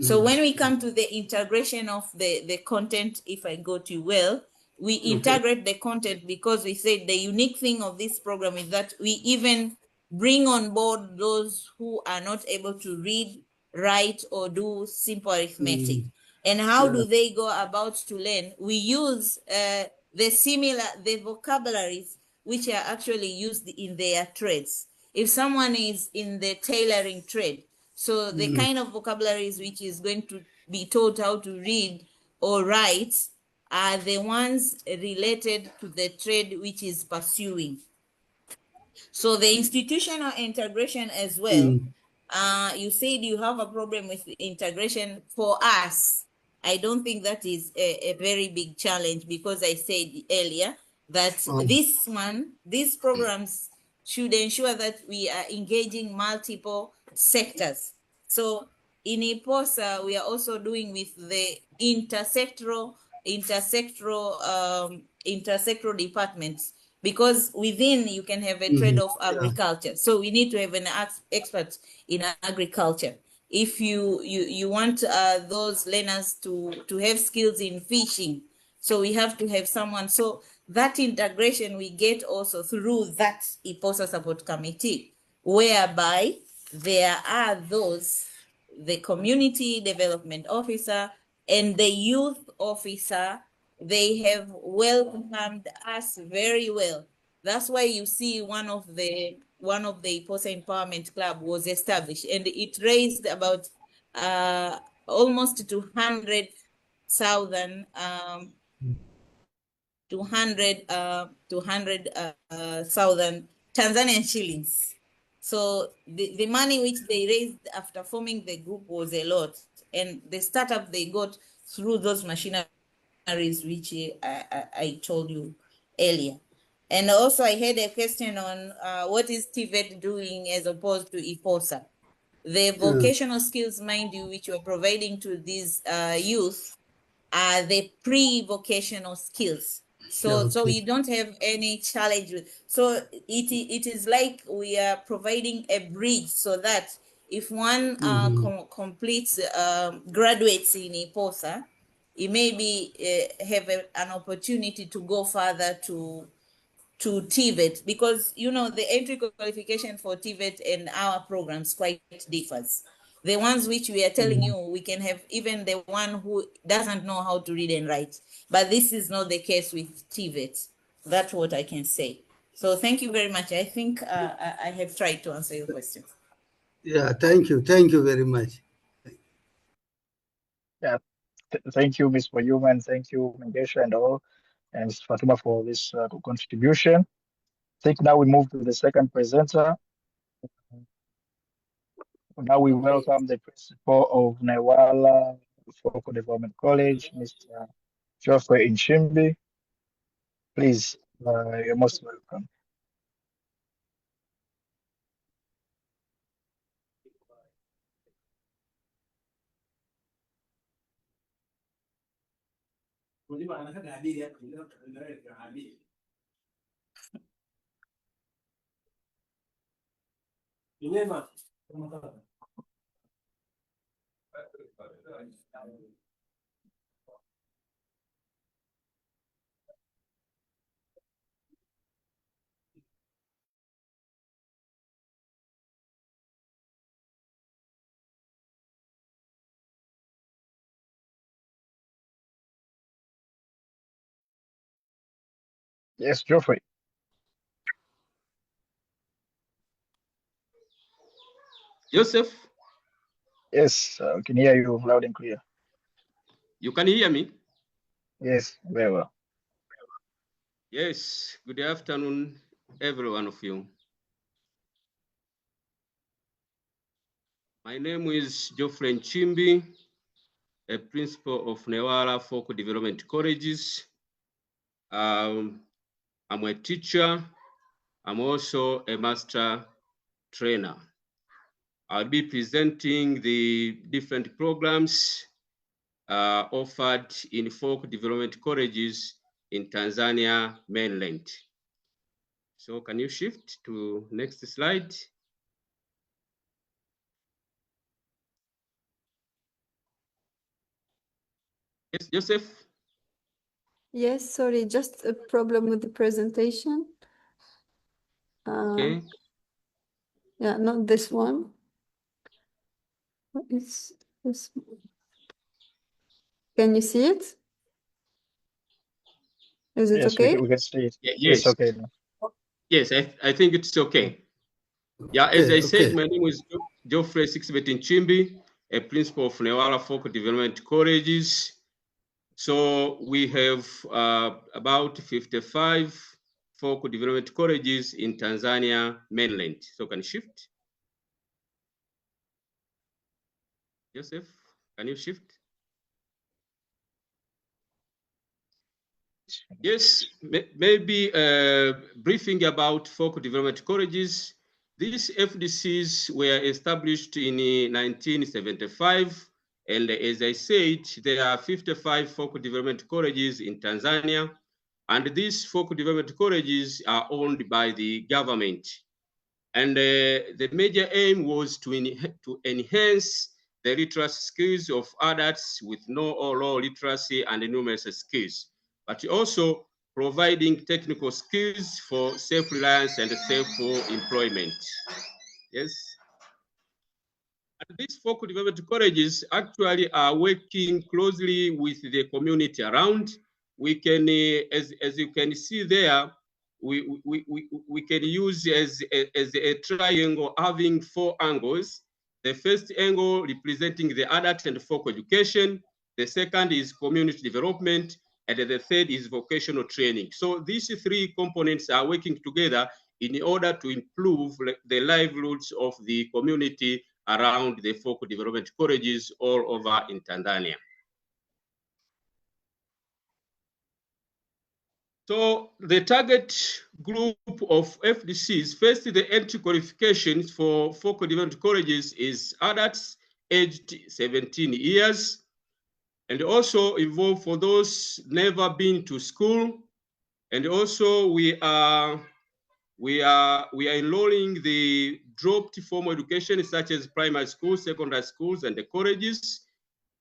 So when we come to the integration of the content, if I got you well, we integrate the content because we said the unique thing of this program is that we even bring on board those who are not able to read, write, or do simple arithmetic. And how do they go about to learn? We use the vocabularies which are actually used in their trades. If someone is in the tailoring trade, so the kind of vocabularies which is going to be taught how to read or write are the ones related to the trade which is pursuing. So the institutional integration as well, you said you have a problem with the integration. For us, I don't think that is a very big challenge, because I said earlier that these programs should ensure that we are engaging multiple sectors. So in IPOSA, we are also doing with the intersectoral departments, because within you can have a trade of agriculture. So we need to have an expert in agriculture. If you want those learners to have skills in fishing, so we have to have someone. So that integration we get also through that IPOSA support committee, whereby there are those, the community development officer and the youth officer. They have welcomed us very well. That's why you see one of the IPOSA Empowerment Club was established, and it raised about almost 200,000 Tanzanian shillings. So the money which they raised after forming the group was a lot, and the startup they got through those machineries which I told you earlier. And also I had a question on what is TVET doing as opposed to IPOSA. The vocational skills, mind you, which we're providing to these youth are the pre-vocational skills. So we don't have any challenge with. So it is like we are providing a bridge, so that if one completes graduates in IPOSA, it may be have an opportunity to go further to TVET, because you know the entry qualification for TVET and our programs quite differs. The ones which we are telling you, we can have even the one who doesn't know how to read and write, but this is not the case with TVET. That's what I can say. So thank you very much. I think I have tried to answer your question. Yeah, thank you very much. Yeah, thank you, Ms. Mayuma, and thank you, Mengesha, and all, and Ms. Fatuma for this contribution. I think now we move to the second presenter. Now we welcome the principal of Newala Focal Development College, Mr. Geoffrey Nchimbi. Please, you're most welcome. Yes, Geoffrey. Joseph? Yes, we can hear you loud and clear. You can hear me? Yes, very well. Yes, good afternoon, every one of you. My name is Geoffrey Nchimbi, a principal of Newala Focal Development Colleges. I'm a teacher. I'm also a master trainer. I'll be presenting the different programs offered in focal development colleges in Tanzania mainland. So can you shift to next slide? Yes, Joseph? Yes, sorry, just a problem with the presentation. Okay. Yeah, not this one. What is this? Can you see it? Is it Yes, okay? we can see it. Yes. It's okay now. Yes, I think it's okay. Yeah, as I said, my name is Geoffrey Sixbet Nchimbi, a principal of Newala Folk Development Colleges. So we have about 55 folk development colleges in Tanzania mainland. So can you shift? Joseph, can you shift? Yes, maybe briefing about folk development colleges. These FDCs were established in 1975, and as I said, there are 55 folk development colleges in Tanzania, and these folk development colleges are owned by the government. And the major aim was to enhance the literacy skills of adults with no or low literacy and numeracy skills, but also providing technical skills for self-reliance and self-employment. Yes. And these folk development colleges actually are working closely with the community around. We can, as you can see there, we can use as a triangle having 4 angles. The first angle representing the adult and folk education. The second is community development. And the third is vocational training. So these 3 components are working together in order to improve the livelihoods of the community around the folk development colleges all over in Tanzania. So the target group of FDCs, first the entry qualifications for folk development colleges is adults aged 17 years, and also involved for those never been to school. And also we are enrolling the dropped formal education such as primary schools, secondary schools, and the colleges,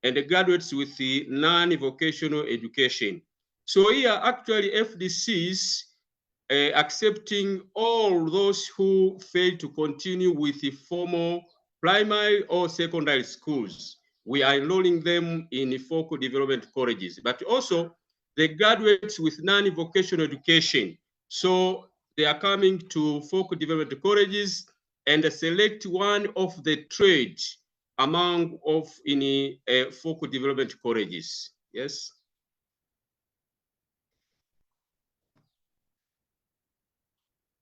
and the graduates with the non-vocational education. So here actually FDCs accepting all those who fail to continue with the formal primary or secondary schools. We are enrolling them in folk development colleges, but also the graduates with non-vocational education. So they are coming to folk development colleges and select one of the trades among in folk development colleges. Yes.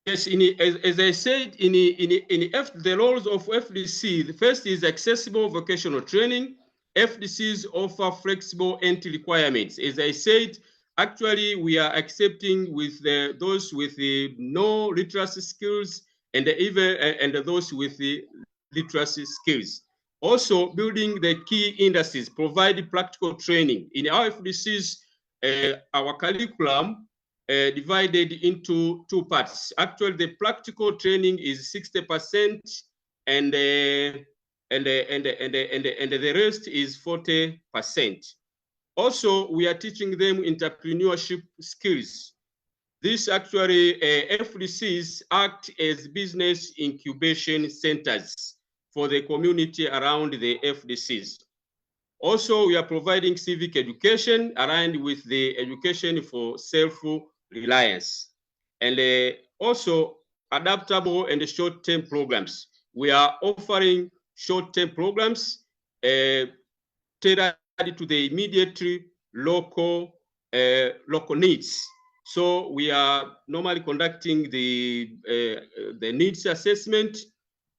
Yes, as I said, the roles of FDC, the first is accessible vocational training. FDCs offer flexible entry requirements. As I said, actually, we are accepting with those with the no literacy skills and those with the literacy skills. Also, building the key industries, provide practical training. In our FDCs, our curriculum divided into 2 parts. Actually, the practical training is 60%, and the rest is 40%. Also, we are teaching them entrepreneurship skills. This actually FDCs act as business incubation centers for the community around the FDCs. Also, we are providing civic education aligned with the education for self-reliance, and also adaptable and short-term programs. We are offering short-term programs tailored to the immediate local needs. So we are normally conducting the needs assessment.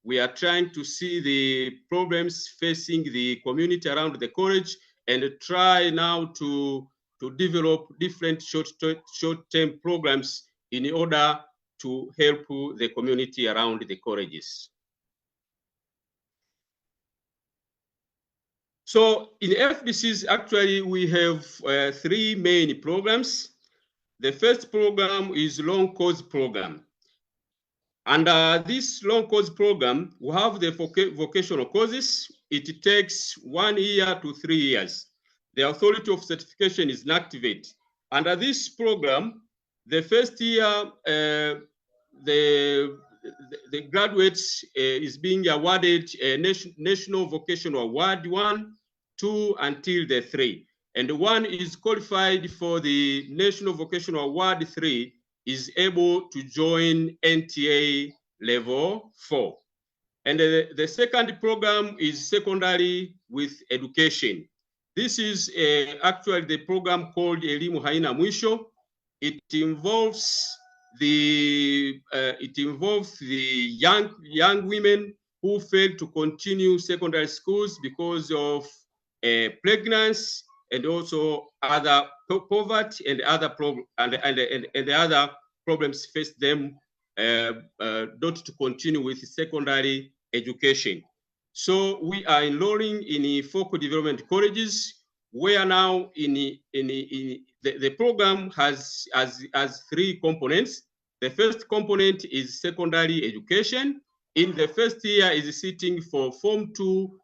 We are trying to see the problems facing the community around the college and try now to develop different short-term programs in order to help the community around the colleges. So in FDCs, actually, we have 3 main programs. The first program is long course program. Under this long course program, we have the vocational courses. It takes 1 year to 3 years. The authority of certification is inactivate. Under this program, the first year, the graduates is being awarded a National Vocational Award 1, 2, until the 3. and one is qualified for the National Vocational Award 3 is able to join NTA level 4. And the second program is secondary with education. This is actually the program called Elimu Haina Mwisho. It involves the young women who fail to continue secondary schools because of pregnancy and also other poverty and other the other problems face them not to continue with secondary education. So we are enrolling in focal development colleges, where now the program has 3 components. The first component is secondary education. In the first year is sitting for Form 2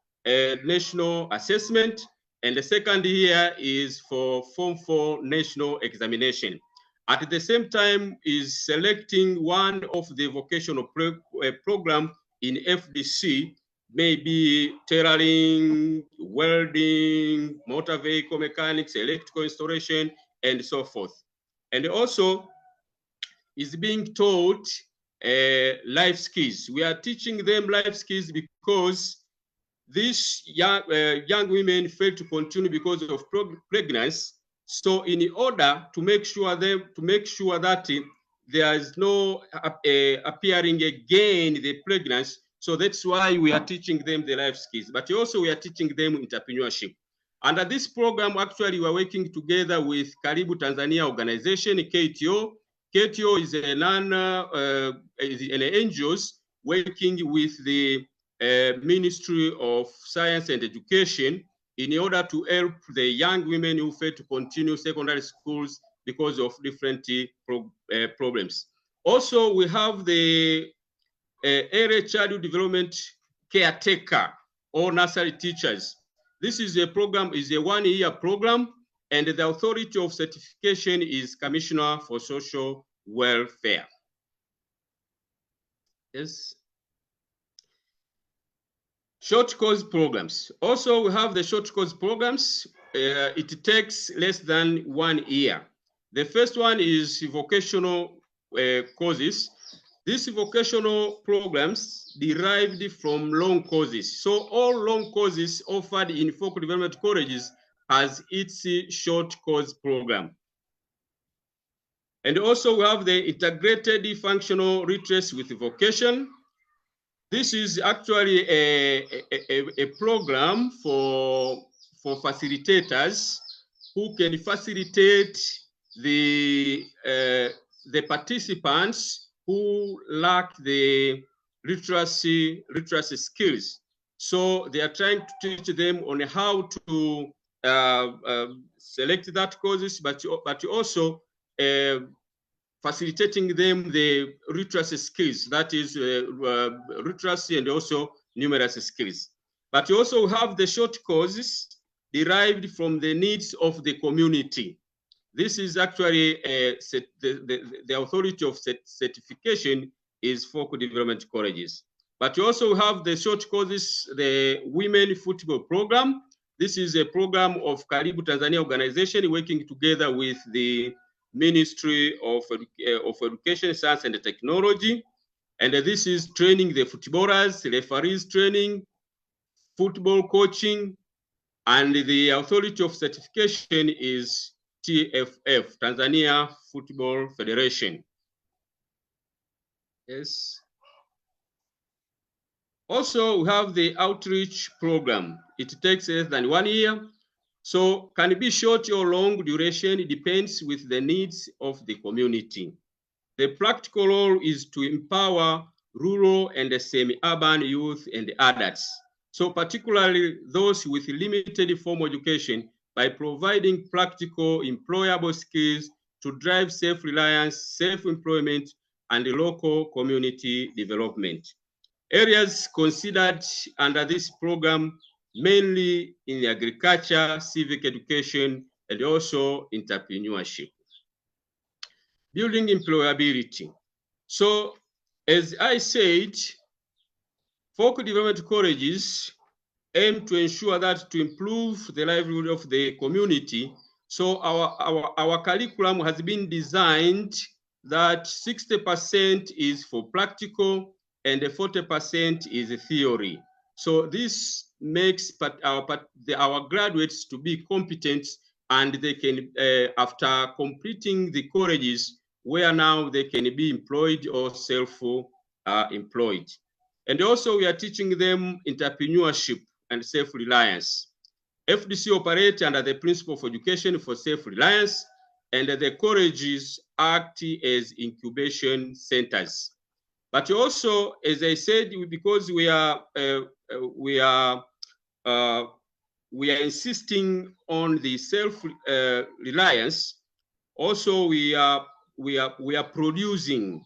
national assessment, and the second year is for Form 4 national examination. At the same time is selecting one of the vocational program in FDC, maybe tailoring, welding, motor vehicle mechanics, electrical installation, and so forth. And also is being taught life skills. We are teaching them life skills because these young women fail to continue because of pregnancy. So in order to make sure that there is no appearing again the pregnancy, so that's why we are teaching them the life skills, but also we are teaching them entrepreneurship. Under this program, actually, we are working together with Karibu Tanzania organization, KTO. KTO is an NGOs working with the Ministry of Science and Education in order to help the young women who fail to continue secondary schools because of different problems. Also, we have the early childhood development caretaker or nursery teachers. This is a program, is a 1-year program, and the authority of certification is Commissioner for Social Welfare. Yes. Short course programs. Also, we have the short course programs. It takes less than 1 year. The first one is vocational courses. These vocational programs derived from long courses. So all long courses offered in focal development colleges has its short course program. And also we have the integrated functional literacy with vocation. This is actually a program for facilitators who can facilitate the participants who lack the literacy skills. So they are trying to teach them on how to select that courses, but also facilitating them the literacy skills, that is literacy and also numeracy skills. But you also have the short courses derived from the needs of the community. This is actually the authority of certification is focal development colleges. But you also have the short courses, the Women Football Program. This is a program of Karibu Tanzania organization working together with the Ministry of Education, Science and Technology. And this is training the footballers, referees training, football coaching, and the authority of certification is TFF, Tanzania Football Federation. Yes. Also, we have the outreach program. It takes less than 1 year. So can it be short or long duration? It depends with the needs of the community. The practical role is to empower rural and semi-urban youth and adults. So particularly those with limited formal education, by providing practical employable skills to drive self-reliance, self-employment, and local community development. Areas considered under this program mainly in the agriculture, civic education, and also entrepreneurship. Building employability. So as I said, focal development colleges aim to ensure that to improve the livelihood of the community. So our curriculum has been designed that 60% is for practical and 40% is theory. So this makes our graduates to be competent, and they can, after completing the colleges, where now they can be employed or self-employed. And also we are teaching them entrepreneurship and self-reliance. FDC operate under the principle of education for self-reliance, and the colleges act as incubation centers. But also, as I said, because we are insisting on the self-reliance, also we are producing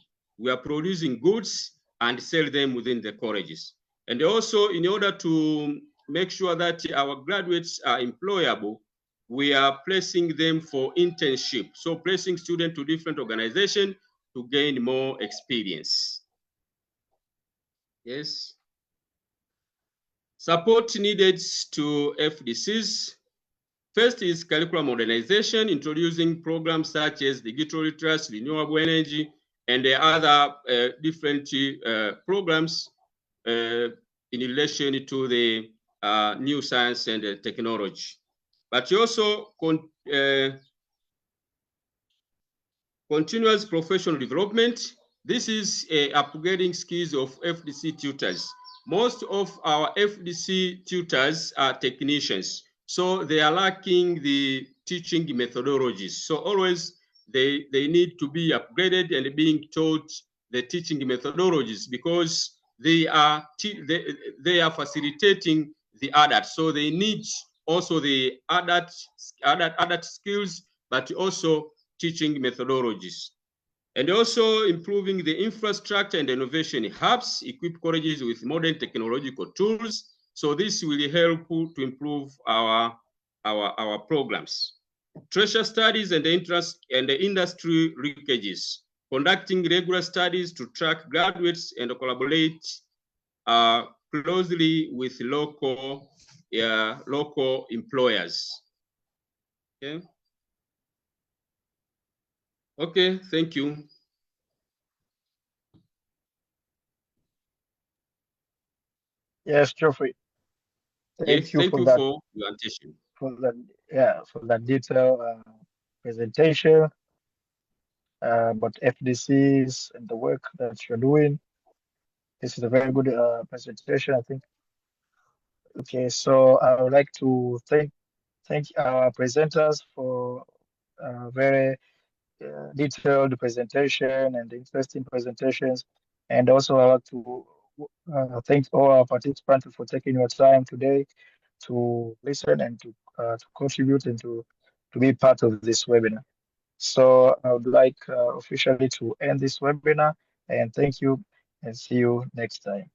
goods and sell them within the colleges. And also, in order to make sure that our graduates are employable, we are placing them for internship. So placing students to different organizations to gain more experience. Yes. Support needed to FDCs. First is curriculum modernization, introducing programs such as digital literacy, renewable energy, and the other different programs in relation to the new science and technology. But also continuous professional development. This is upgrading skills of FDC tutors. Most of our FDC tutors are technicians, so they are lacking the teaching methodologies. So always they need to be upgraded and being taught the teaching methodologies, because they are facilitating the adults. So they need also the adult skills, but also teaching methodologies. And also improving the infrastructure and innovation hubs, equip colleges with modern technological tools. So this will help to improve our programs. Treasure studies and interest and the industry linkages, conducting regular studies to track graduates and collaborate closely with local employers. Okay. Okay, thank you. Yes, Geoffrey. Thank you for your attention. For that detailed presentation about FDCs and the work that you're doing. This is a very good presentation, I think. Okay, so I would like to thank our presenters for very detailed presentation and interesting presentations. And also I want to thank all our participants for taking your time today to listen and to contribute and to be part of this webinar. So I would like officially to end this webinar, and thank you and see you next time.